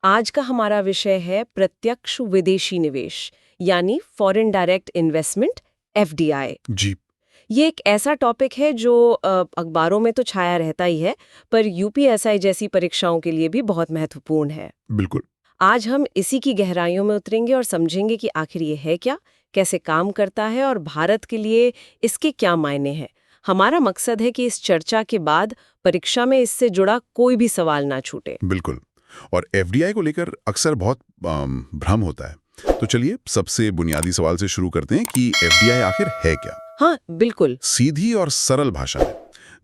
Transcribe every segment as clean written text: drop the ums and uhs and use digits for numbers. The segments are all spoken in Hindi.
आज का हमारा विषय है प्रत्यक्ष विदेशी निवेश यानी फॉरेन डायरेक्ट इन्वेस्टमेंट एफडीआई। जी। ये एक ऐसा टॉपिक है जो अखबारों में तो छाया रहता ही है, पर यूपीएसआई जैसी परीक्षाओं के लिए भी बहुत महत्वपूर्ण है। बिल्कुल। आज हम इसी की गहराइयों में उतरेंगे और समझेंगे कि आखिर ये है क्या, कैसे काम करता है और भारत के लिए इसके क्या मायने हैं। हमारा मकसद है कि इस चर्चा के बाद परीक्षा में इससे जुड़ा कोई भी सवाल ना छूटे। बिल्कुल। और एफडीआई को लेकर अक्सर बहुत भ्रम होता है। तो चलिए सबसे बुनियादी सवाल से शुरू करते हैं कि एफडीआई आखिर है क्या। हाँ, बिल्कुल। सीधी और सरल भाषा में,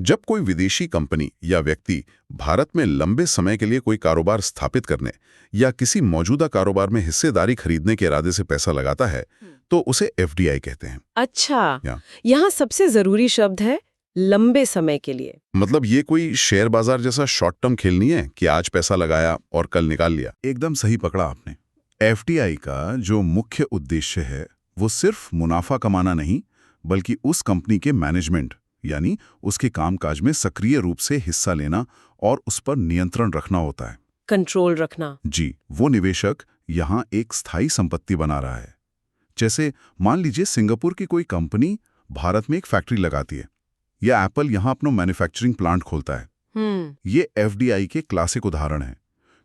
जब कोई विदेशी कंपनी या व्यक्ति भारत में लंबे समय के लिए कोई कारोबार स्थापित करने या किसी मौजूदा कारोबार में हिस्सेदारी खरीदने के इरादे से पैसा लगाता है, तो उसे एफडीआई कहते हैं। अच्छा, यहाँ सबसे जरूरी शब्द है लंबे समय के लिए। मतलब ये कोई शेयर बाजार जैसा शॉर्ट टर्म खेल नहीं है कि आज पैसा लगाया और कल निकाल लिया। एकदम सही पकड़ा आपने। एफडीआई का जो मुख्य उद्देश्य है वो सिर्फ मुनाफा कमाना नहीं, बल्कि उस कंपनी के मैनेजमेंट यानी उसके कामकाज में सक्रिय रूप से हिस्सा लेना और उस पर नियंत्रण रखना होता है। कंट्रोल रखना। जी, वो निवेशक यहाँ एक स्थायी संपत्ति बना रहा है। जैसे मान लीजिए सिंगापुर की कोई कंपनी भारत में एक फैक्ट्री लगाती है या एप्पल यहाँ अपना मैन्युफैक्चरिंग प्लांट खोलता है। ये एफडीआई के क्लासिक उदाहरण हैं,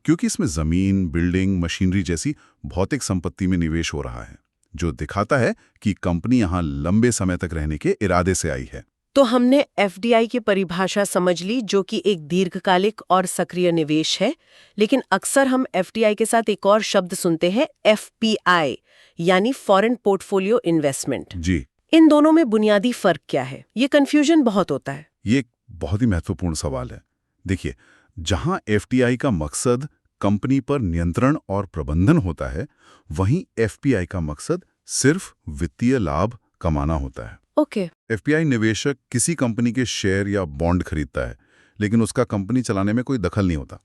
क्योंकि इसमें जमीन, बिल्डिंग, मशीनरी जैसी भौतिक संपत्ति में निवेश हो रहा है, जो दिखाता है कि कंपनी यहाँ लंबे समय तक रहने के इरादे से आई है। तो हमने एफडीआई की परिभाषा समझ ली, जो कि एक दीर्घकालिक और सक्रिय निवेश है। लेकिन अक्सर हम एफडीआई के साथ एक और शब्द सुनते हैं, एफपीआई यानी फॉरेन पोर्टफोलियो इन्वेस्टमेंट। जी। इन दोनों में बुनियादी फर्क क्या है? ये कंफ्यूजन बहुत होता है। ये एक बहुत ही महत्वपूर्ण सवाल है। देखिए, जहां एफटीआई का मकसद कंपनी पर नियंत्रण और प्रबंधन होता है, वहीं एफपीआई का मकसद सिर्फ वित्तीय लाभ कमाना होता है। ओके। एफपीआई निवेशक किसी कंपनी के शेयर या बॉन्ड खरीदता है, लेकिन उसका कंपनी चलाने में कोई दखल नहीं होता।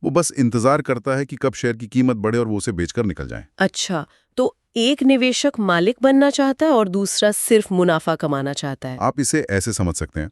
वो बस इंतजार करता है कि कब शेयर की कीमत बढ़े और वो उसे बेचकर निकल जाए। अच्छा, तो एक निवेशक मालिक बनना चाहता है और दूसरा सिर्फ मुनाफा कमाना चाहता है। आप इसे ऐसे समझ सकते हैं,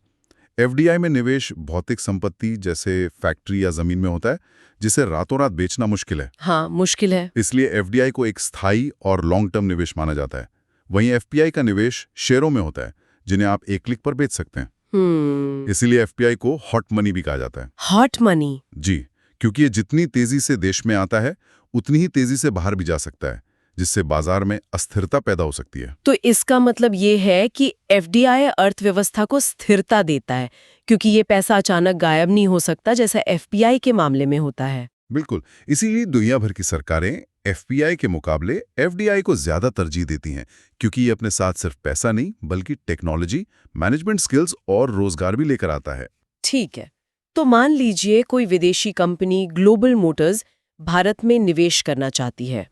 एफडीआई में निवेश भौतिक संपत्ति जैसे फैक्ट्री या जमीन में होता है, जिसे रातों रात बेचना मुश्किल है। हाँ, मुश्किल है। इसलिए एफडीआई को एक स्थायी और लॉन्ग टर्म निवेश माना जाता है। वहीं एफपीआई का निवेश शेयरों में होता है, जिन्हें आप एक क्लिक पर बेच सकते हैं। इसीलिए एफपीआई को हॉट मनी भी कहा जाता है। Hot money? जी, क्योंकि ये जितनी तेजी से देश में आता है, उतनी ही तेजी से बाहर भी जा सकता है, जिससे बाजार में अस्थिरता पैदा हो सकती है। तो इसका मतलब ये है कि एफडीआई अर्थव्यवस्था को स्थिरता देता है, क्योंकि ये पैसा अचानक गायब नहीं हो सकता जैसा एफपीआई के मामले में होता है। बिल्कुल। इसीलिए दुनिया भर की सरकारें एफपीआई के मुकाबले एफडीआई को ज्यादा तरजीह देती हैं, क्योंकि ये अपने साथ सिर्फ पैसा नहीं, बल्कि टेक्नोलॉजी, मैनेजमेंट स्किल्स और रोजगार भी लेकर आता है। ठीक है, तो मान लीजिए कोई विदेशी कंपनी ग्लोबल मोटर्स भारत में निवेश करना चाहती है।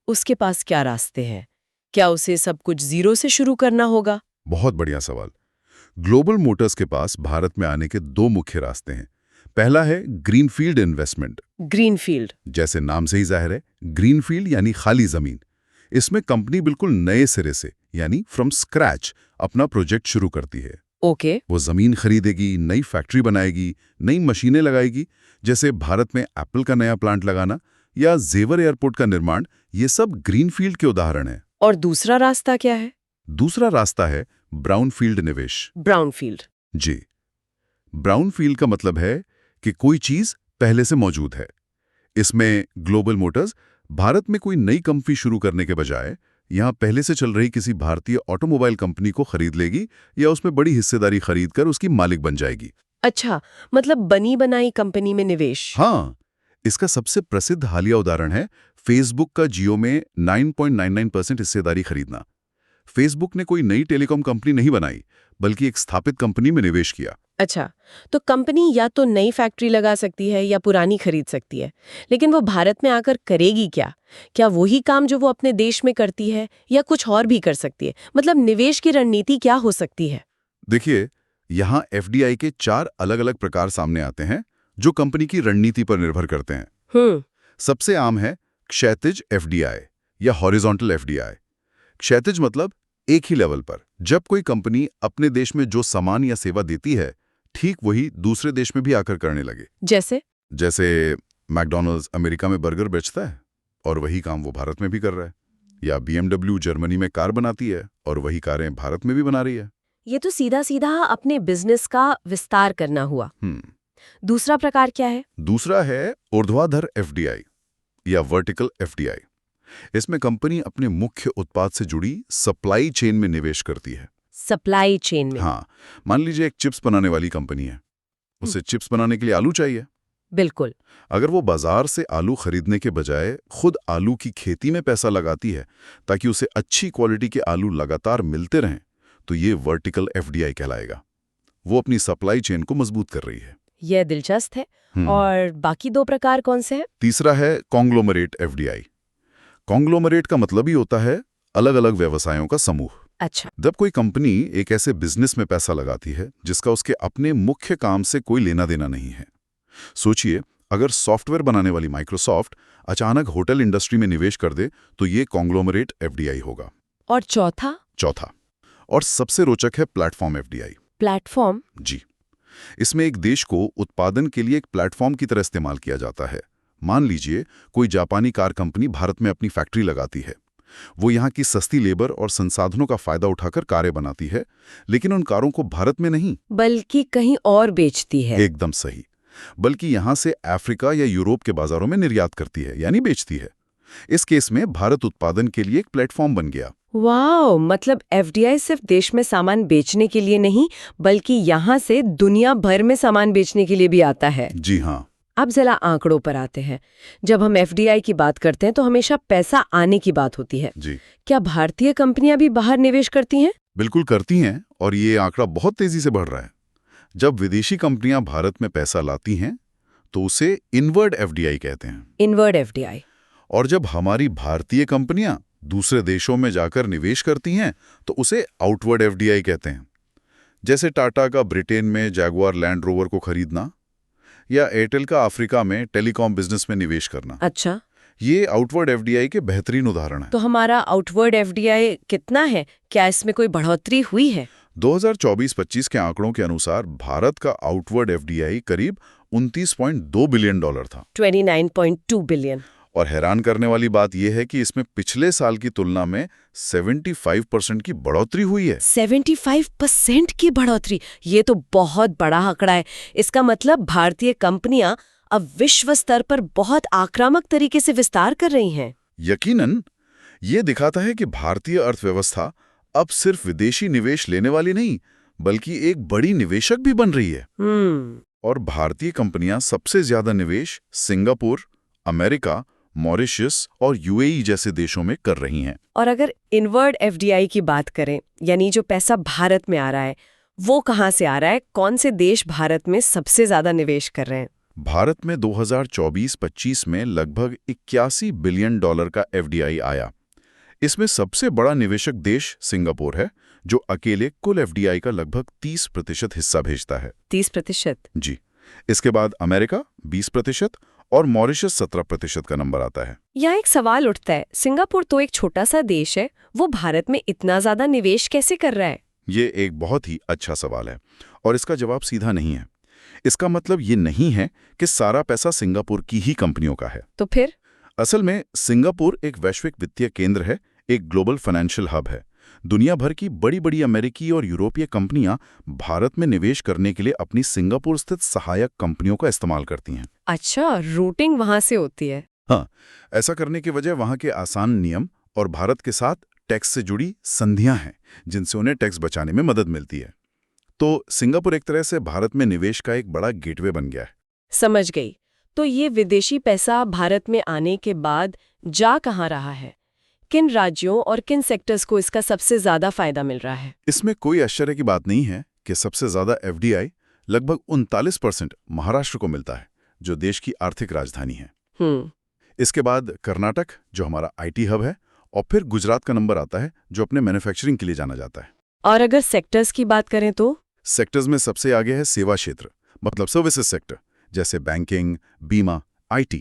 उसके पास क्या रास्ते हैं? क्या उसे सब कुछ जीरो से शुरू करना होगा? बहुत बढ़िया सवाल। ग्लोबल मोटर्स के पास भारत में आने के दो मुख्य रास्ते हैं। पहला है ग्रीनफील्ड इन्वेस्टमेंट। ग्रीनफील्ड जैसे नाम से ही जाहिर है, ग्रीनफील्ड यानी खाली जमीन। इसमें कंपनी बिल्कुल नए सिरे से यानी फ्रॉम स्क्रैच अपना प्रोजेक्ट शुरू करती है। ओके। वो जमीन खरीदेगी, नई फैक्ट्री बनाएगी, नई मशीनें लगाएगी, जैसे भारत में एप्पल का नया प्लांट लगाना या जेवर एयरपोर्ट का निर्माण। ये सब ग्रीनफील्ड के उदाहरण हैं। और दूसरा रास्ता क्या है? दूसरा रास्ता है ब्राउनफील्ड निवेश। ब्राउनफील्ड? जी, ब्राउनफील्ड का मतलब है कि कोई चीज पहले से मौजूद है। इसमें ग्लोबल मोटर्स भारत में कोई नई कंपनी शुरू करने के बजाय यहाँ पहले से चल रही किसी भारतीय ऑटोमोबाइल कंपनी को खरीद लेगी या उसमें बड़ी हिस्सेदारी खरीदकर उसकी मालिक बन जाएगी। अच्छा, मतलब बनी बनाई कंपनी में निवेश। हाँ, इसका सबसे प्रसिद्ध हालिया उदाहरण है फेसबुक का जियो में 9.99% हिस्सेदारी खरीदना। फेसबुक ने कोई नई टेलीकॉम कंपनी नहीं बनाई, बल्कि एक स्थापित कंपनी में निवेश किया। अच्छा, तो कंपनी या तो नई फैक्ट्री लगा सकती है या पुरानी खरीद सकती है, लेकिन वो भारत में आकर करेगी क्या? क्या वही काम जो वो अपने देश में करती है या कुछ और भी कर सकती है? मतलब निवेश की रणनीति क्या हो सकती है? देखिए, यहाँ एफडीआई के 4 अलग-अलग प्रकार सामने आते हैं, जो कंपनी की रणनीति पर निर्भर करते हैं। सबसे आम है क्षैतिज एफडीआई या हॉरिजॉन्टल एफडीआई। क्षैतिज मतलब एक ही लेवल पर। जब कोई कंपनी अपने देश में जो सामान या सेवा देती है, ठीक वही दूसरे देश में भी आकर करने लगे। जैसे? जैसे मैकडॉनल्ड्स अमेरिका में बर्गर बेचता है और वही काम वो भारत में भी कर रहा है। या BMW जर्मनी में कार बनाती है और वही कारें भारत में भी बना रही है। ये तो सीधा सीधा अपने बिजनेस का विस्तार करना हुआ। दूसरा प्रकार क्या है? दूसरा है ऊर्ध्वाधर FDI या वर्टिकल FDI। इसमें कंपनी अपने मुख्य उत्पाद से जुड़ी सप्लाई चेन में निवेश करती है। सप्लाई चेन में? हाँ, मान लीजिए एक चिप्स बनाने वाली कंपनी है, उसे चिप्स बनाने के लिए आलू चाहिए। बिल्कुल। अगर वो बाजार से आलू खरीदने के बजाय खुद आलू की खेती में पैसा लगाती है ताकि उसे अच्छी क्वालिटी के आलू लगातार मिलते रहें, तो ये वर्टिकल FDI कहलाएगा। वो अपनी सप्लाई चेन को मजबूत कर रही है। यह दिलचस्प है। और बाकी दो प्रकार कौन से हैं? तीसरा है कॉन्ग्लोमरेट FDI। कॉन्ग्लोमरेट का मतलब ही होता है अलग अलग व्यवसायों का समूह। अच्छा। जब कोई कंपनी एक ऐसे बिजनेस में पैसा लगाती है जिसका उसके अपने मुख्य काम से कोई लेना देना नहीं है। सोचिए, अगर सॉफ्टवेयर बनाने वाली माइक्रोसॉफ्ट अचानक होटल इंडस्ट्री में निवेश कर दे तो ये कॉन्ग्लोमरेट FDI होगा। और चौथा? चौथा और सबसे रोचक है प्लेटफॉर्म FDI। प्लेटफॉर्म? जी, इसमें एक देश को उत्पादन के लिए एक प्लेटफॉर्म की तरह इस्तेमाल किया जाता है। मान लीजिए कोई जापानी कार कंपनी भारत में अपनी फैक्ट्री लगाती है। वो यहाँ की सस्ती लेबर और संसाधनों का फायदा उठाकर कारें बनाती है, लेकिन उन कारों को भारत में नहीं बल्कि कहीं और बेचती है। एकदम सही, बल्कि यहाँ से अफ्रीका या यूरोप के बाजारों में निर्यात करती है, यानी बेचती है। इस केस में भारत उत्पादन के लिए एक प्लेटफॉर्म बन गया। वाह, मतलब FDI सिर्फ देश में सामान बेचने के लिए नहीं, बल्कि यहाँ से दुनिया भर में सामान बेचने के लिए भी आता है। जी हाँ। अब जरा आंकड़ों पर आते हैं। जब हम FDI की बात करते हैं तो हमेशा पैसा आने की बात होती है। जी। क्या भारतीय कंपनियां भी बाहर निवेश करती हैं? बिल्कुल करती हैं, और ये आंकड़ा बहुत तेजी से बढ़ रहा है। जब विदेशी कंपनियां भारत में पैसा लाती हैं तो उसे इनवर्ड FDI कहते हैं। Inward FDI। और जब हमारी भारतीय कंपनियां दूसरे देशों में जाकर निवेश करती हैं तो उसे आउटवर्ड FDI कहते हैं। जैसे टाटा का ब्रिटेन में जैगुआर लैंड रोवर को खरीदना या एयरटेल का अफ्रीका में टेलीकॉम बिजनेस में निवेश करना। अच्छा, ये आउटवर्ड FDI के बेहतरीन उदाहरण हैं। तो हमारा आउटवर्ड FDI कितना है? क्या इसमें कोई बढ़ोतरी हुई है? 2024-25 के आंकड़ों के अनुसार भारत का आउटवर्ड FDI करीब $29.2 बिलियन था। 29.2 बिलियन। और हैरान करने वाली बात यह है कि इसमें पिछले साल की तुलना में 75% की बढ़ोतरी हुई है। 75% की बढ़ोतरी, ये तो बहुत बड़ा आंकड़ा है। इसका मतलब भारतीय कंपनियां अब विश्व स्तर पर बहुत आक्रामक तरीके से विस्तार कर रही हैं। यकीनन, ये दिखाता है कि भारतीय अर्थव्यवस्था अब सिर्फ विदेशी निवेश लेने वाली नहीं, बल्कि एक बड़ी निवेशक भी बन रही है। और भारतीय कंपनियां सबसे ज्यादा निवेश सिंगापुर, अमेरिका, मॉरिशस और UAE जैसे देशों में कर रही हैं। और अगर इनवर्ड FDI की बात करें, यानी जो पैसा भारत में आ रहा है, वो कहाँ से आ रहा है? कौन से देश भारत में सबसे ज्यादा निवेश कर रहे हैं? भारत में 2024-25 में लगभग $81 बिलियन का FDI आया। इसमें सबसे बड़ा निवेशक देश सिंगापुर है, जो अकेले कुल FDI का लगभग 30% हिस्सा भेजता है। 30%? जी। इसके बाद अमेरिका 20% और मॉरिशस 17% का नंबर आता है। यहाँ एक सवाल उठता है, सिंगापुर तो एक छोटा सा देश है, वो भारत में इतना ज्यादा निवेश कैसे कर रहा है? ये एक बहुत ही अच्छा सवाल है और इसका जवाब सीधा नहीं है। इसका मतलब ये नहीं है कि सारा पैसा सिंगापुर की ही कंपनियों का है। तो फिर? असल में सिंगापुर एक वैश्विक वित्तीय केंद्र है, एक ग्लोबल फाइनेंशियल हब है। दुनिया भर की बड़ी बड़ी अमेरिकी और यूरोपीय कंपनियां भारत में निवेश करने के लिए अपनी सिंगापुर स्थित सहायक कंपनियों का इस्तेमाल करती हैं। अच्छा, रूटिंग वहां से होती है। हाँ, ऐसा करने की वजह वहां के आसान नियम और भारत के साथ टैक्स से जुड़ी संधियां हैं, जिनसे उन्हें टैक्स बचाने में मदद मिलती है। तो सिंगापुर एक तरह से भारत में निवेश का एक बड़ा गेटवे बन गया है। समझ गई। तो ये विदेशी पैसा भारत में आने के बाद जा कहाँ रहा है? किन राज्यों और किन सेक्टर्स को इसका सबसे ज्यादा फायदा मिल रहा है? इसमें कोई आश्चर्य की बात नहीं है कि सबसे ज्यादा FDI लगभग 39% महाराष्ट्र को मिलता है, जो देश की आर्थिक राजधानी है। इसके बाद कर्नाटक, जो हमारा IT हब है, और फिर गुजरात का नंबर आता है, जो अपने मैन्युफैक्चरिंग के लिए जाना जाता है। और अगर सेक्टर्स की बात करें तो? सेक्टर्स में सबसे आगे है सेवा क्षेत्र, मतलब सर्विसेज सेक्टर, जैसे बैंकिंग, बीमा, IT।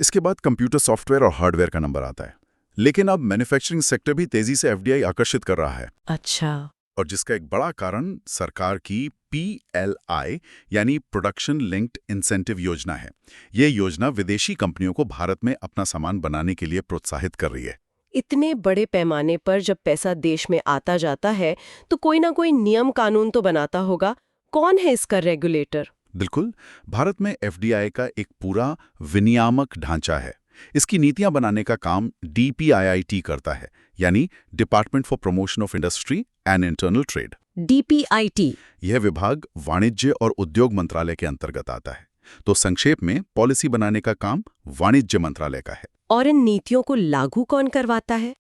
इसके बाद कंप्यूटर सॉफ्टवेयर और हार्डवेयर का नंबर आता है। लेकिन अब मैन्युफैक्चरिंग सेक्टर भी तेजी से FDI आकर्षित कर रहा है। अच्छा। और जिसका एक बड़ा कारण सरकार की PLI यानी प्रोडक्शन लिंक्ड इंसेंटिव योजना है। ये योजना विदेशी कंपनियों को भारत में अपना सामान बनाने के लिए प्रोत्साहित कर रही है। इतने बड़े पैमाने पर जब पैसा देश में आता जाता है तो कोई ना कोई नियम कानून तो बनाता होगा। कौन है इसका रेगुलेटर? बिल्कुल, भारत में FDI का एक पूरा विनियामक ढांचा है। इसकी नीतियां बनाने का काम DPIIT करता है, यानी department for promotion of industry and internal trade. DPIT यह विभाग वाणिज्य और उद्योग मंत्रालय के अंतर्गत आता है। तो संक्षेप में पॉलिसी बनाने का काम वाणिज्य मंत्रालय का है। और इन नीतियों को लागू कौन करवाता है?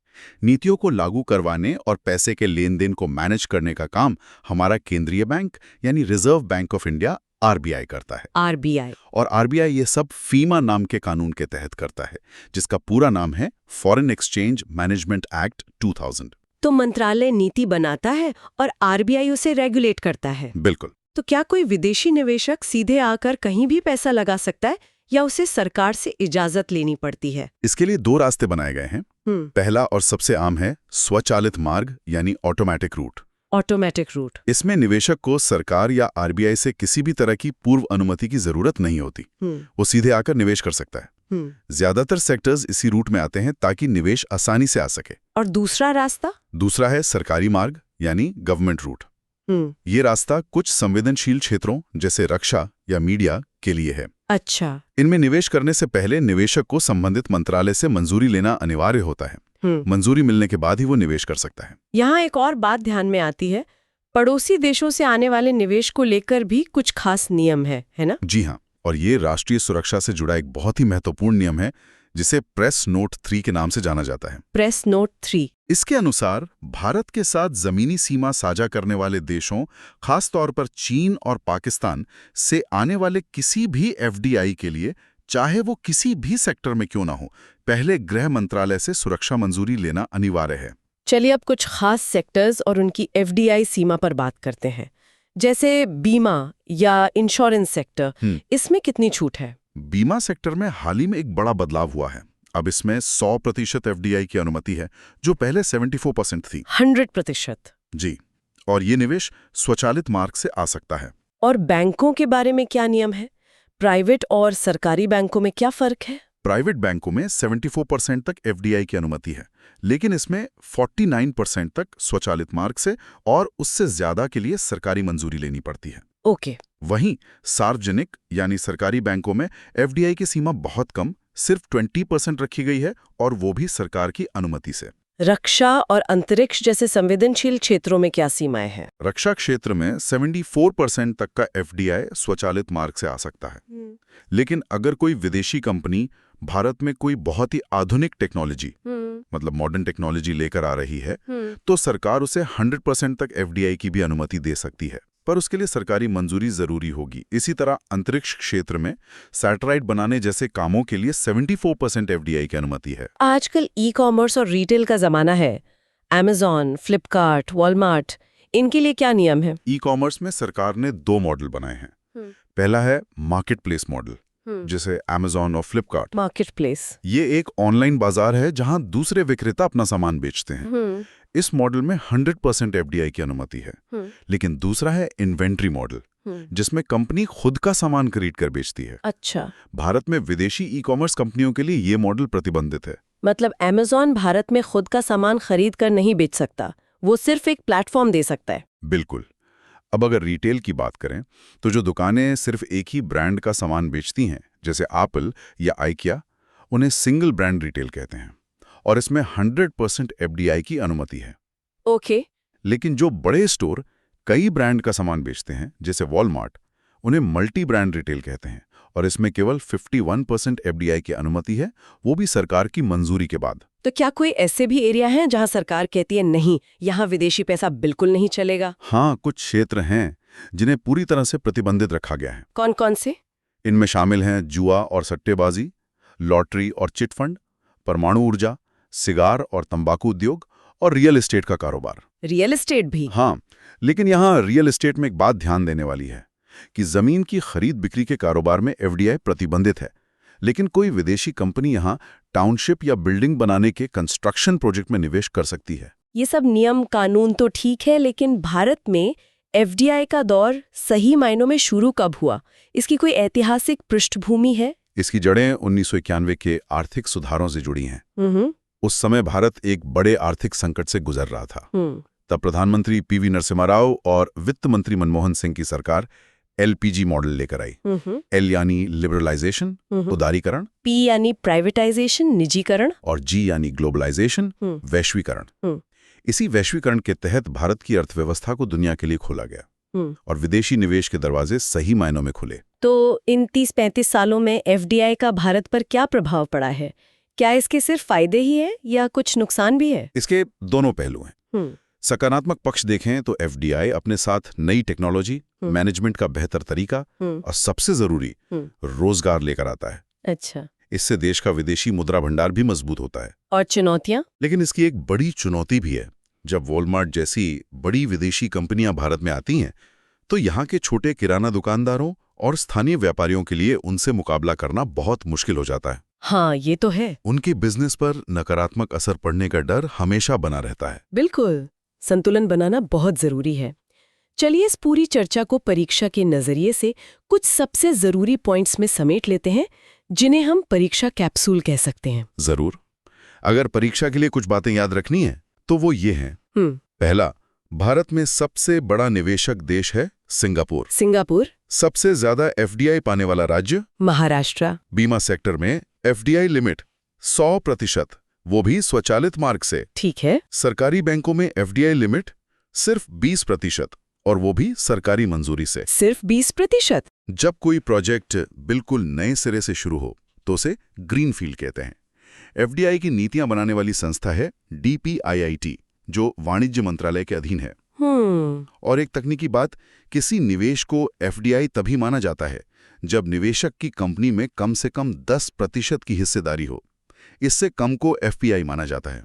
नीतियों को लागू करवाने और पैसे के लेन देन को मैनेज करने का काम हमारा केंद्रीय बैंक यानी reserve bank of India RBI करता है। RBI। और RBI ये सब फीमा नाम के कानून के तहत करता है, जिसका पूरा नाम है फॉरेन एक्सचेंज मैनेजमेंट एक्ट 2000। तो मंत्रालय नीति बनाता है और RBI उसे रेगुलेट करता है। बिल्कुल। तो क्या कोई विदेशी निवेशक सीधे आकर कहीं भी पैसा लगा सकता है या उसे सरकार से इजाजत लेनी पड़ती है? इसके लिए दो रास्ते बनाए गए हैं। पहला और सबसे आम है स्वचालित मार्ग यानी ऑटोमेटिक रूट। Automatic route. इसमें निवेशक को सरकार या RBI से किसी भी तरह की पूर्व अनुमति की जरूरत नहीं होती। वो सीधे आकर निवेश कर सकता है। ज्यादातर सेक्टर्स इसी रूट में आते हैं ताकि निवेश आसानी से आ सके। और दूसरा रास्ता? दूसरा है सरकारी मार्ग यानी गवर्नमेंट रूट। ये रास्ता कुछ संवेदनशील क्षेत्रों जैसे रक्षा या मीडिया के लिए है। अच्छा। इनमें निवेश करने से पहले निवेशक को संबंधित मंत्रालय से मंजूरी लेना अनिवार्य होता है। मंजूरी मिलने के बाद ही वो निवेश कर सकता है। यहाँ एक और बात ध्यान में आती है, पड़ोसी देशों से आने वाले निवेश को लेकर भी कुछ खास नियम है ना? जी हाँ, और ये राष्ट्रीय सुरक्षा से जुड़ा एक बहुत ही महत्वपूर्ण नियम है जिसे प्रेस नोट 3 के नाम से जाना जाता है। Press note 3। इसके अनुसार भारत के साथ जमीनी सीमा साझा करने वाले देशों, खास तौर पर चीन और पाकिस्तान से आने वाले किसी भी FDI के लिए, चाहे वो किसी भी सेक्टर में क्यों ना हो, पहले गृह मंत्रालय से सुरक्षा मंजूरी लेना अनिवार्य है। चलिए अब कुछ खास सेक्टर्स और उनकी FDI सीमा पर बात करते हैं। जैसे बीमा या इंश्योरेंस सेक्टर, इसमें कितनी छूट है? बीमा सेक्टर में हाल ही में एक बड़ा बदलाव हुआ है। अब इसमें 100% FDI की अनुमति है, जो पहले 74% थी। 100%? जी, और ये निवेश स्वचालित मार्ग से आ सकता है। और बैंकों के बारे में क्या नियम है? प्राइवेट और सरकारी बैंकों में क्या फर्क है? प्राइवेट बैंकों में 74% तक FDI की अनुमति है, लेकिन इसमें 49% तक स्वचालित मार्ग से और उससे ज्यादा के लिए सरकारी मंजूरी लेनी पड़ती है। ओके। वहीं सार्वजनिक यानी सरकारी बैंकों में FDI की सीमा बहुत कम, सिर्फ 20% रखी गई है, और वो भी सरकार की अनुमति से। रक्षा और अंतरिक्ष जैसे संवेदनशील क्षेत्रों में क्या सीमाएं हैं? रक्षा क्षेत्र में 74% तक का FDI स्वचालित मार्ग से आ सकता है। लेकिन अगर कोई विदेशी कंपनी भारत में कोई बहुत ही आधुनिक टेक्नोलॉजी, मतलब मॉडर्न टेक्नोलॉजी लेकर आ रही है, तो सरकार उसे 100% तक FDI की भी अनुमति दे सकती है, पर उसके लिए सरकारी मंजूरी जरूरी होगी। इसी तरह अंतरिक्ष क्षेत्र में सैटेलाइट बनाने जैसे कामों के लिए 74% FDI की अनुमति है। आजकल ई-कॉमर्स और रिटेल का जमाना है। Amazon, फ्लिपकार्ट, वॉलमार्ट, इनके लिए क्या नियम है? ई-कॉमर्स में सरकार ने 2 मॉडल बनाए हैं। पहला है मार्केट प्लेस मॉडल, जैसे Amazon और फ्लिपकार्ट। मार्केट प्लेस ये एक ऑनलाइन बाजार है जहां दूसरे विक्रेता अपना सामान बेचते हैं। इस मॉडल में 100% FDI की अनुमति है। लेकिन दूसरा है इन्वेंट्री मॉडल, जिसमें कंपनी खुद का सामान खरीद कर बेचती है। अच्छा। भारत में विदेशी ई-कॉमर्स कंपनियों के लिए ये मॉडल प्रतिबंधित है। मतलब Amazon भारत में खुद का सामान खरीद कर नहीं बेच सकता, वो सिर्फ एक प्लेटफॉर्म दे सकता है। बिल्कुल। अब अगर रिटेल की बात करें, तो जो दुकानें सिर्फ एक ही ब्रांड का सामान बेचती हैं, जैसे एप्पल या IKEA, उन्हें सिंगल ब्रांड रिटेल कहते हैं, और इसमें 100% FDI की अनुमति है। ओके। लेकिन जो बड़े स्टोर कई ब्रांड का सामान बेचते हैं, जैसे वॉलमार्ट, उन्हें मल्टी ब्रांड रिटेल कहते हैं, और इसमें केवल 51% FDI की अनुमति है, वो भी सरकार की मंजूरी के बाद। तो क्या कोई ऐसे भी एरिया हैं जहां सरकार कहती है नहीं, यहाँ विदेशी पैसा बिल्कुल नहीं चलेगा? हाँ, कुछ क्षेत्र हैं जिन्हें पूरी तरह से प्रतिबंधित रखा गया है। कौन कौन से? इनमें शामिल हैं जुआ और सट्टेबाजी, लॉटरी और चिट फंड, परमाणु ऊर्जा, सिगार और तंबाकू उद्योग, और रियल एस्टेट का कारोबार। रियल एस्टेट भी? हाँ, लेकिन यहाँ रियल एस्टेट में एक बात ध्यान देने वाली है कि जमीन की खरीद बिक्री के कारोबार में FDI प्रतिबंधित है, लेकिन कोई विदेशी कंपनी यहाँ टाउनशिप या बिल्डिंग बनाने के कंस्ट्रक्शन प्रोजेक्ट में निवेश कर सकती है। ये सब नियम कानून तो ठीक है, लेकिन भारत में एफडीआई का दौर सही मायनों में शुरू कब हुआ? इसकी कोई ऐतिहासिक पृष्ठभूमि है? इसकी जड़ें 1991 के आर्थिक सुधारों से जुड़ी हैं। उस समय भारत एक बड़े आर्थिक संकट से गुजर रहा था। तब प्रधानमंत्री पीवी नरसिम्हा राव और वित्त मंत्री मनमोहन सिंह की सरकार एलपीजी मॉडल लेकर आई। एल यानी लिबरलाइजेशन, उदारीकरण, पी यानी प्राइवेटाइजेशन, निजीकरण, और जी यानी ग्लोबलाइजेशन, वैश्वीकरण। इसी वैश्वीकरण के तहत भारत की अर्थव्यवस्था को दुनिया के लिए खोला गया और विदेशी निवेश के दरवाजे सही मायनों में खुले। तो इन 30-35 सालों में एफडीआई का भारत पर क्या प्रभाव पड़ा है? क्या इसके सिर्फ फायदे ही है या कुछ नुकसान भी है? इसके दोनों पहलू हैं। सकारात्मक पक्ष देखें तो एफडीआई अपने साथ नई टेक्नोलॉजी, मैनेजमेंट का बेहतर तरीका और सबसे जरूरी रोजगार लेकर आता है। अच्छा। इससे देश का विदेशी मुद्रा भंडार भी मजबूत होता है। और चुनौतियां? लेकिन इसकी एक बड़ी चुनौती भी है। जब वॉलमार्ट जैसी बड़ी विदेशी कंपनियां भारत में आती हैं तो यहाँ के छोटे किराना दुकानदारों और स्थानीय व्यापारियों के लिए उनसे मुकाबला करना बहुत मुश्किल हो जाता है। हाँ, ये तो है। उनके बिजनेस पर नकारात्मक असर पड़ने का डर हमेशा बना रहता है। बिल्कुल, संतुलन बनाना बहुत जरूरी है। चलिए इस पूरी चर्चा को परीक्षा के नजरिए से कुछ सबसे जरूरी पॉइंट्स में समेट लेते हैं, जिन्हें हम परीक्षा कैप्सूल कह सकते हैं। जरूर। अगर परीक्षा के लिए कुछ बातें याद रखनी है तो वो ये हैं। पहला, भारत में सबसे बड़ा निवेशक देश है सिंगापुर। सिंगापुर। सबसे ज्यादा एफडीआई पाने वाला राज्य महाराष्ट्र। बीमा सेक्टर में एफडीआई लिमिट 100%, वो भी स्वचालित मार्ग से। ठीक है। सरकारी बैंकों में एफडीआई लिमिट सिर्फ 20% और वो भी सरकारी मंजूरी से। सिर्फ 20%? जब कोई प्रोजेक्ट बिल्कुल नए सिरे से शुरू हो तो उसे ग्रीनफील्ड कहते हैं। एफडीआई की नीतियां बनाने वाली संस्था है DPIIT, जो वाणिज्य मंत्रालय के अधीन है। और एक तकनीकी बात, किसी निवेश को एफडीआई तभी माना जाता है जब निवेशक की कंपनी में कम से कम 10% की हिस्सेदारी हो। इससे कम को एफपीआई माना जाता है।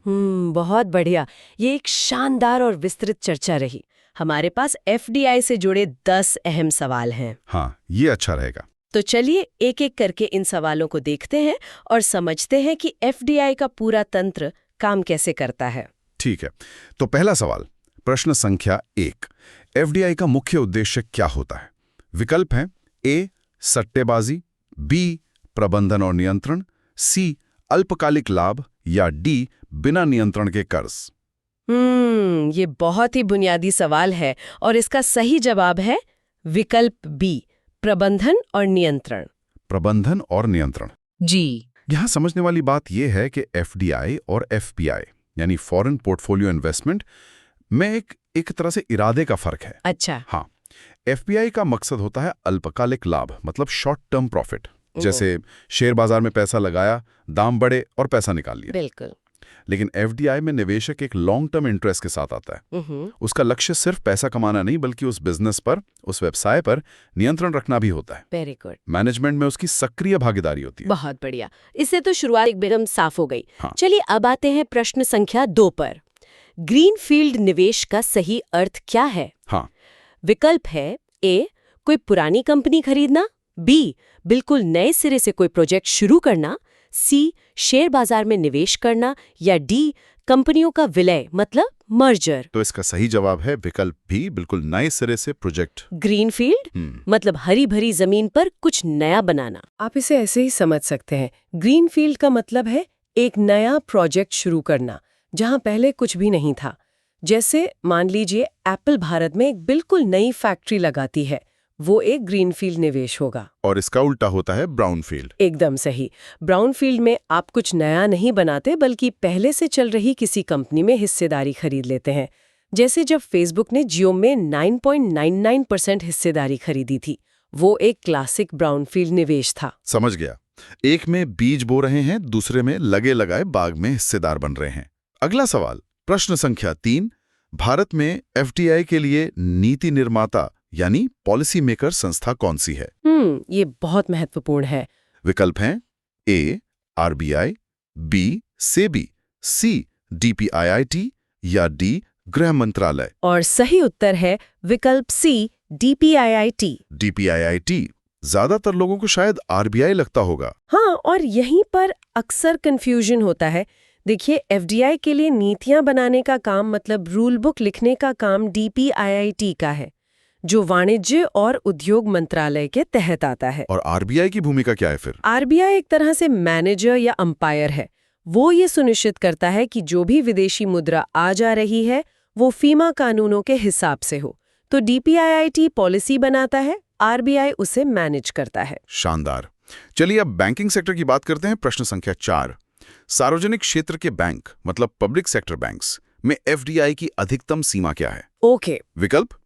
बहुत बढ़िया। ये एक शानदार और विस्तृत चर्चा रही। हमारे पास एफडीआई से जुड़े 10 अहम सवाल हैं। हाँ, ये अच्छा रहेगा। तो चलिए एक एक करके इन सवालों को देखते हैं और समझते हैं कि एफडीआई का पूरा तंत्र काम कैसे करता है। ठीक है, तो पहला सवाल, प्रश्न संख्या 1, एफडीआई का मुख्य उद्देश्य क्या होता है? विकल्प हैं ए, सट्टेबाजी, बी, प्रबंधन और नियंत्रण, सी, अल्पकालिक लाभ, या डी, बिना नियंत्रण के कर्ज। ये बहुत ही बुनियादी सवाल है और इसका सही जवाब है विकल्प बी, प्रबंधन और नियंत्रण। प्रबंधन और नियंत्रण। जी। यहां समझने वाली बात यह है कि एफडीआई और एफपीआई यानी फॉरेन पोर्टफोलियो इन्वेस्टमेंट में एक तरह से इरादे का फर्क है। अच्छा। हाँ, एफपीआई का मकसद होता है अल्पकालिक लाभ, मतलब शॉर्ट टर्म प्रॉफिट। जैसे शेयर बाजार में पैसा लगाया, दाम बढ़े और पैसा निकाल लिया। बिल्कुल। लेकिन एफडीआई में निवेशक एक लॉन्ग टर्म इंटरेस्ट के साथ आता है। उसका लक्ष्य सिर्फ पैसा कमाना नहीं, बल्कि उस बिजनेस पर, उस व्यवसाय पर नियंत्रण रखना भी होता है। Very good. मैनेजमेंट में उसकी सक्रिय भागीदारी होती है। बहुत बढ़िया। इससे तो शुरुआत एकदम साफ हो गई। हाँ। चलिए अब आते हैं प्रश्न संख्या 2 पर। ग्रीनफील्ड निवेश का सही अर्थ क्या है? हाँ। विकल्प है ए, कोई पुरानी कंपनी खरीदना, बी, बिल्कुल नए सिरे से कोई प्रोजेक्ट शुरू करना, सी, शेयर बाजार में निवेश करना, या डी, कंपनियों का विलय मतलब मर्जर। तो इसका सही जवाब है विकल्प भी, बिल्कुल नए सिरे से प्रोजेक्ट। ग्रीनफील्ड मतलब हरी भरी जमीन पर कुछ नया बनाना। आप इसे ऐसे ही समझ सकते हैं। ग्रीनफील्ड का मतलब है एक नया प्रोजेक्ट शुरू करना जहां पहले कुछ भी नहीं था। जैसे मान लीजिए एप्पल भारत में एक बिल्कुल नई फैक्ट्री लगाती है, वो एक ग्रीनफील्ड निवेश होगा। और इसका उल्टा होता है ब्राउनफील्ड। एकदम सही। ब्राउनफील्ड में आप कुछ नया नहीं बनाते, बल्कि पहले से चल रही किसी कंपनी में हिस्सेदारी खरीद लेते हैं। जैसे जब फेसबुक ने जियो में 9.99% हिस्सेदारी खरीदी थी, वो एक क्लासिक ब्राउनफील्ड निवेश था। समझ गया। एक में बीज बो रहे हैं, दूसरे में लगे लगाए बाग में हिस्सेदार बन रहे हैं। अगला सवाल, प्रश्न संख्या 3, भारत में एफडीआई के लिए नीति निर्माता यानी पॉलिसी मेकर संस्था कौन सी है? ये बहुत महत्वपूर्ण है। विकल्प हैं ए, आरबीआई, बी, सेबी, सी, डीपीआईआईटी, या डी, गृह मंत्रालय। और सही उत्तर है विकल्प सी, डीपीआईआईटी। डीपीआईआईटी। ज्यादातर लोगों को शायद आरबीआई लगता होगा। हाँ, और यहीं पर अक्सर कंफ्यूजन होता है। देखिए, एफडीआई के लिए नीतियां बनाने का काम मतलब रूल बुक लिखने का काम डीपीआईआईटी का है, जो वाणिज्य और उद्योग मंत्रालय के तहत आता है। और आरबीआई की भूमिका क्या है फिर? आरबीआई एक तरह से मैनेजर या अंपायर है। वो ये सुनिश्चित करता है कि जो भी विदेशी मुद्रा आ जा रही है वो फीमा कानूनों के हिसाब से हो। तो डीपीआईआईटी पॉलिसी बनाता है, आरबीआई उसे मैनेज करता है। शानदार। चलिए अब बैंकिंग सेक्टर की बात करते हैं। प्रश्न संख्या 4। सार्वजनिक क्षेत्र के बैंक मतलब पब्लिक सेक्टर बैंक्स में एफडीआई की अधिकतम सीमा क्या है? ओके। विकल्प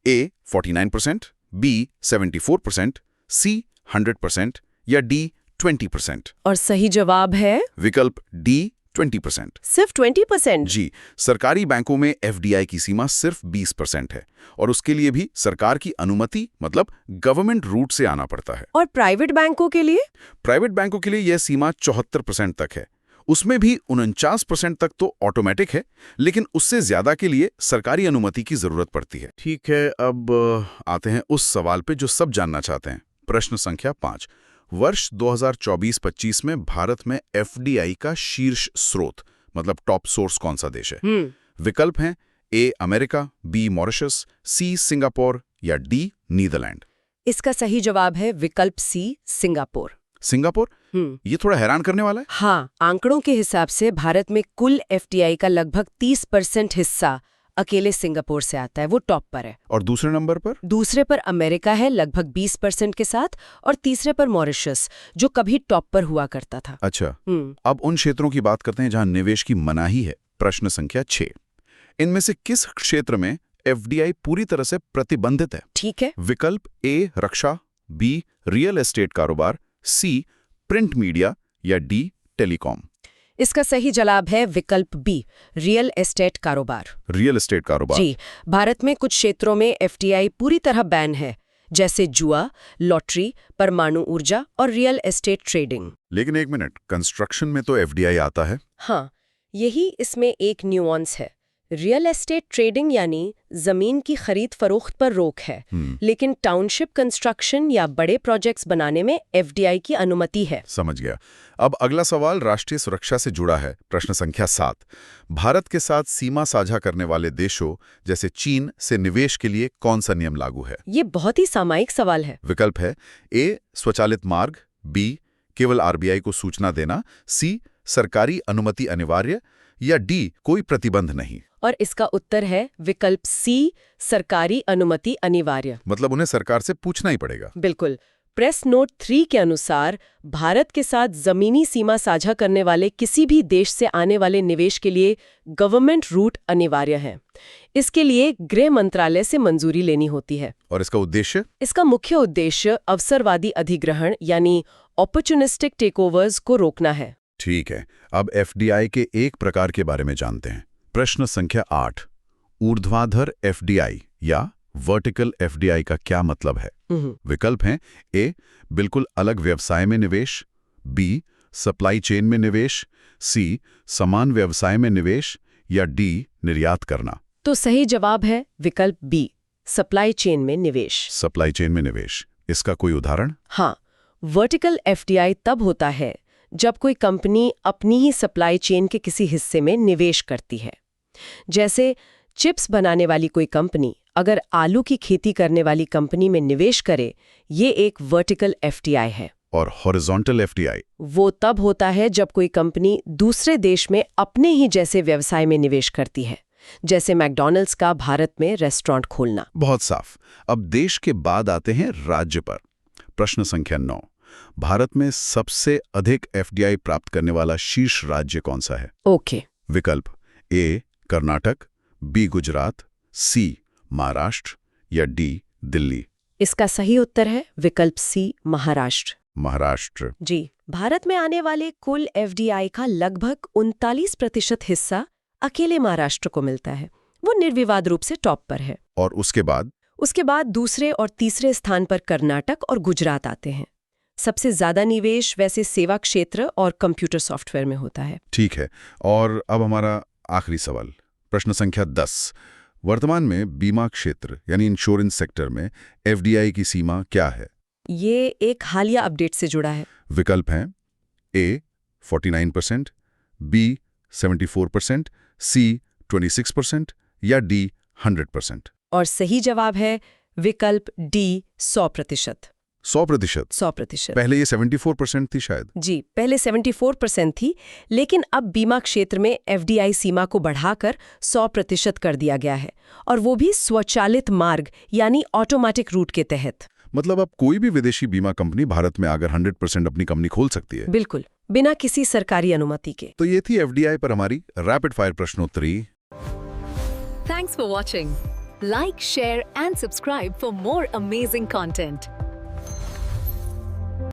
ए 49%, बी 74%, सी 100% या डी 20%। और सही जवाब है विकल्प डी 20%। सिर्फ 20%? जी, सरकारी बैंकों में एफडीआई की सीमा सिर्फ 20% है और उसके लिए भी सरकार की अनुमति मतलब गवर्नमेंट रूट से आना पड़ता है। और प्राइवेट बैंकों के लिए? प्राइवेट बैंकों के लिए यह सीमा 74% तक है। उसमें भी 49% तक तो ऑटोमेटिक है, लेकिन उससे ज्यादा के लिए सरकारी अनुमति की जरूरत पड़ती है। ठीक है, अब आते हैं उस सवाल पे जो सब जानना चाहते हैं। प्रश्न संख्या 5। वर्ष 2024-25 में भारत में एफडीआई का शीर्ष स्रोत मतलब टॉप सोर्स कौन सा देश है? विकल्प हैं A America, B Mauritius, C Singapore या डी नीदरलैंड। इसका सही जवाब है विकल्प सी, सिंगापुर। सिंगापुर? ये थोड़ा हैरान करने वाला है। हाँ, आंकड़ों के हिसाब से भारत में कुल एफडीआई का लगभग 30% हिस्सा अकेले सिंगापुर से आता है, वो टॉप पर है। और दूसरे नंबर पर? दूसरे पर अमेरिका है लगभग 20% के साथ, और तीसरे पर मॉरिशस, जो कभी टॉप पर हुआ करता था। अच्छा, अब उन क्षेत्रों की बात करते हैं जहां निवेश की मनाही है। प्रश्न संख्या 6। इनमें से किस क्षेत्र में एफडीआई पूरी तरह से प्रतिबंधित है? ठीक है। विकल्प ए रक्षा, बी रियल एस्टेट कारोबार, सी प्रिंट मीडिया या डी टेलीकॉम। इसका सही जवाब है विकल्प बी, रियल एस्टेट कारोबार। रियल एस्टेट कारोबार? जी, भारत में कुछ क्षेत्रों में एफडीआई पूरी तरह बैन है, जैसे जुआ, लॉटरी, परमाणु ऊर्जा और रियल एस्टेट ट्रेडिंग। लेकिन एक मिनट, कंस्ट्रक्शन में तो एफडीआई आता है। हाँ, यही इसमें एक न्यूआंस है। रियल एस्टेट ट्रेडिंग यानी जमीन की खरीद फरोख्त पर रोक है, लेकिन टाउनशिप कंस्ट्रक्शन या बड़े प्रोजेक्ट्स बनाने में एफडीआई की अनुमति है। समझ गया। अब अगला सवाल राष्ट्रीय सुरक्षा से जुड़ा है। प्रश्न संख्या 7। भारत के साथ सीमा साझा करने वाले देशों जैसे चीन से निवेश के लिए कौन सा नियम लागू है? ये बहुत ही सामायिक सवाल है। विकल्प है ए स्वचालित मार्ग, बी केवल आरबीआई को सूचना देना, सी सरकारी अनुमति अनिवार्य या डी कोई प्रतिबंध नहीं। और इसका उत्तर है विकल्प सी, सरकारी अनुमति अनिवार्य। मतलब उन्हें सरकार से पूछना ही पड़ेगा। बिल्कुल। प्रेस नोट 3 के अनुसार भारत के साथ जमीनी सीमा साझा करने वाले किसी भी देश से आने वाले निवेश के लिए गवर्नमेंट रूट अनिवार्य है। इसके लिए गृह मंत्रालय से मंजूरी लेनी होती है। और इसका उद्देश्य? इसका मुख्य उद्देश्य अवसरवादी अधिग्रहण यानी ऑपर्चुनिस्टिक टेकओवर्स को रोकना है। ठीक है, अब एफडीआई के एक प्रकार के बारे में जानते हैं। प्रश्न संख्या 8। ऊर्ध्वाधर एफडीआई या वर्टिकल एफडीआई का क्या मतलब है? विकल्प हैं ए बिल्कुल अलग व्यवसाय में निवेश, बी सप्लाई चेन में निवेश, सी समान व्यवसाय में निवेश या डी निर्यात करना। तो सही जवाब है विकल्प बी, सप्लाई चेन में निवेश। सप्लाई चेन में निवेश, इसका कोई उदाहरण? हाँ, वर्टिकल एफडीआई तब होता है जब कोई कंपनी अपनी ही सप्लाई चेन के किसी हिस्से में निवेश करती है। जैसे चिप्स बनाने वाली कोई कंपनी अगर आलू की खेती करने वाली कंपनी में निवेश करे, ये एक वर्टिकल एफडीआई है। और हॉरिजॉन्टल एफडीआई? वो तब होता है जब कोई कंपनी दूसरे देश में अपने ही जैसे व्यवसाय में निवेश करती है, जैसे मैकडॉनल्ड्स का भारत में रेस्टोरेंट खोलना। बहुत साफ। अब देश के बाद आते हैं राज्य पर। प्रश्न संख्या 9। भारत में सबसे अधिक एफडीआई प्राप्त करने वाला शीर्ष राज्य कौन सा है? ओके। विकल्प ए कर्नाटक, बी गुजरात, सी महाराष्ट्र या डी दिल्ली। इसका सही उत्तर है विकल्प सी, महाराष्ट्र। महाराष्ट्र? जी, भारत में आने वाले कुल एफडीआई का लगभग 39% हिस्सा अकेले महाराष्ट्र को मिलता है। वो निर्विवाद रूप से टॉप पर है। और उसके बाद? उसके बाद दूसरे और तीसरे स्थान पर कर्नाटक और गुजरात आते हैं। सबसे ज्यादा निवेश वैसे सेवा क्षेत्र और कंप्यूटर सॉफ्टवेयर में होता है। ठीक है, और अब हमारा आखिरी सवाल। प्रश्न संख्या 10। वर्तमान में बीमा क्षेत्र यानी इंश्योरेंस सेक्टर में एफडीआई की सीमा क्या है? ये एक हालिया अपडेट से जुड़ा है। विकल्प हैं ए 49%, बी 74%, सी 26% या डी 100%? और सही जवाब है विकल्प डी 100%। 100%? 100%। पहले ये 74% थी शायद। जी, पहले 74% थी, लेकिन अब बीमा क्षेत्र में एफडीआई सीमा को बढ़ाकर 100% कर दिया गया है, और वो भी स्वचालित मार्ग यानी ऑटोमेटिक रूट के तहत। मतलब अब कोई भी विदेशी बीमा कंपनी भारत में आकर 100% अपनी कंपनी खोल सकती है? बिल्कुल, बिना किसी सरकारी अनुमति के। तो ये थी एफडीआई पर हमारी रैपिड फायर प्रश्नोत्तरी। Thanks for watching. Like, share and subscribe for more amazing content.